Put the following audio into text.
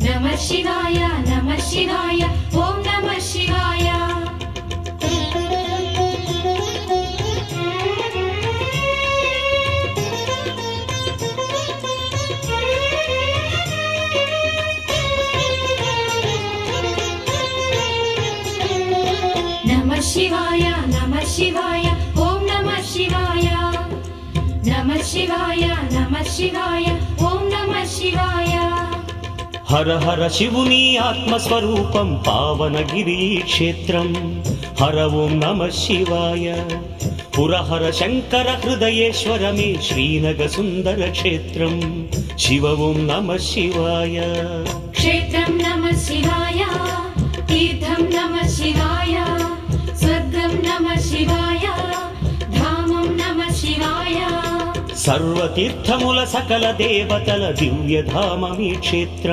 नमः शिवाय नमः शिवाय ॐ नमः शिवाय नमः शिवाय नमः शिवाय ॐ नमः शिवाय नमः शिवाय नमः शिवाय ॐ नमः शिवाय हर हर शिवुनी आत्मस्वरूपं पावनगिरी क्षेत्रं हर ओं नमः शिवाय पुरहर शंकर हृदयेश्वर मे श्रीनगर सुंदर क्षेत्रं शिव ओं नमः शिवाय क्षेत्रं नमः शिवाय तीर्थं नमः शिवाय स्वर्गं नमः शिवाय धामं नमः शिवाय सर्वतीर्थमुल सकल देवतल दिव्यधाममी क्षेत्रम्